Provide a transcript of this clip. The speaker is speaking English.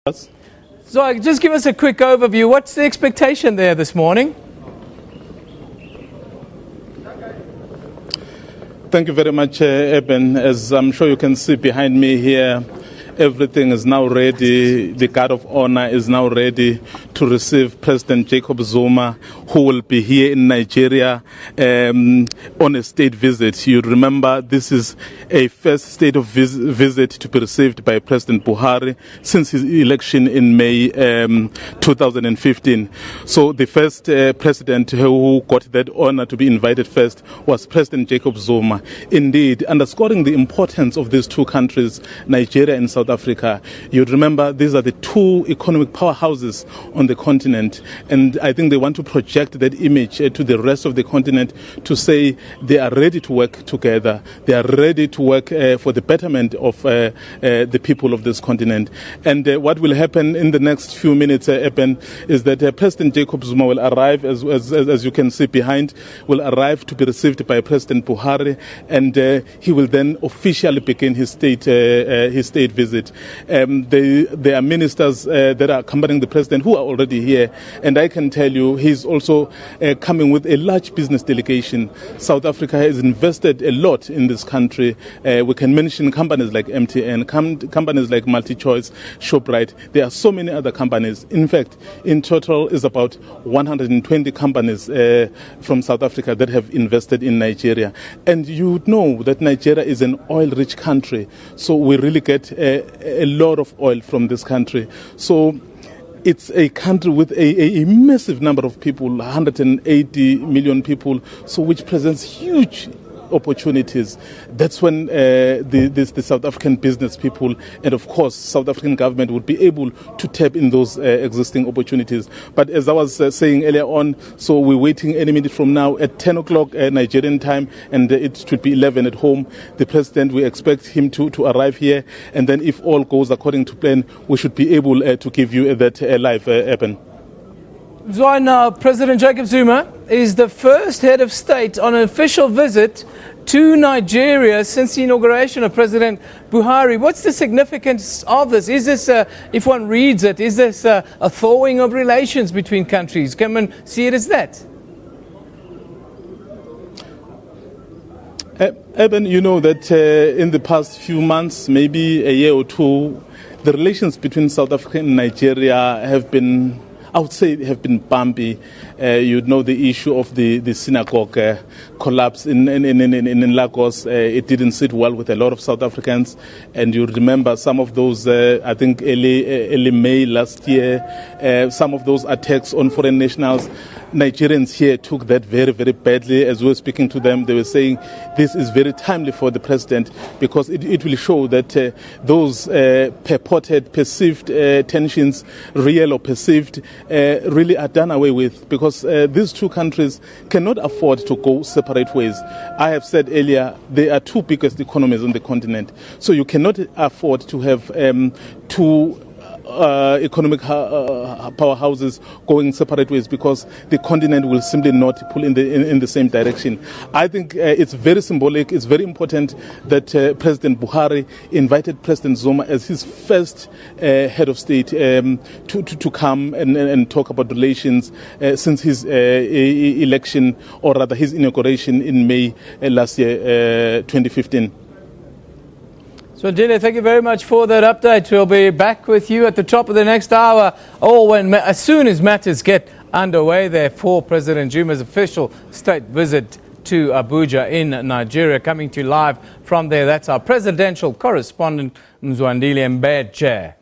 So just give us a quick overview. What's the expectation there this morning? Thank you very much, Eben. As I'm sure you can see behind me here, everything is now ready. The guard of honor is now ready to receive President Jacob Zuma, who will be here in Nigeria on a state visit. You remember this is a first state of visit to be received by President Buhari since his election in May 2015. So the first president who got that honor to be invited first was President Jacob Zuma. Indeed, underscoring the importance of these two countries, Nigeria and South Africa. You remember these are the two economic powerhouses on the continent, and I think they want to project that image to the rest of the continent to say they are ready to work together. They are ready to work for the betterment of the people of this continent. And what will happen in the next few minutes, Eben, is that President Jacob Zuma will arrive, as you can see behind, will arrive to be received by President Buhari, and he will then officially begin his state visit. There are ministers that are accompanying the president who are already here, and I can tell you he's also coming with a large business delegation. South Africa has invested a lot in this country. We can mention companies like MTN, companies like MultiChoice, ShopRite. There are so many other companies. In fact, in total is about 120 companies from South Africa that have invested in Nigeria. And you know that Nigeria is an oil-rich country, so we really get a lot of oil from this country. So it's a country with a massive number of people, 180 million people, so which presents huge opportunities. That's when the South African business people and of course South African government would be able to tap in those existing opportunities. But as I was saying earlier on, so we're waiting any minute from now at 10 o'clock Nigerian time, and it should be 11 at home. The president, we expect him to arrive here, and then if all goes according to plan, we should be able to give you that live Eben. Mzwandile, President Jacob Zuma is the first head of state on an official visit to Nigeria since the inauguration of President Buhari. What's the significance of this? Is this, if one reads it, is this a thawing of relations between countries? Can one see it as that? Eben, you know that in the past few months, maybe a year or two, the relations between South Africa and Nigeria have been, I would say, have been bumpy. You know the issue of the synagogue collapse in Lagos. It didn't sit well with a lot of South Africans, and you remember some of those. I think early May last year, some of those attacks on foreign nationals. Nigerians here took that very, very badly. As we were speaking to them, they were saying this is very timely for the president because it will show that those purported, perceived tensions, real or perceived, really are done away with, because these two countries cannot afford to go separate ways. I have said earlier, they are two biggest economies on the continent, so you cannot afford to have two economic powerhouses going separate ways, because the continent will simply not pull in the same direction. I think it's very symbolic. It's very important that President Buhari invited President Zuma as his first head of state to come and talk about relations since his election, or rather his inauguration in May last year, 2015. So, Mzwandile, thank you very much for that update. We'll be back with you at the top of the next hour, or as soon as matters get underway there for President Zuma's official state visit to Abuja in Nigeria. Coming to you live from there, that's our presidential correspondent, Mzwandile Mbeje.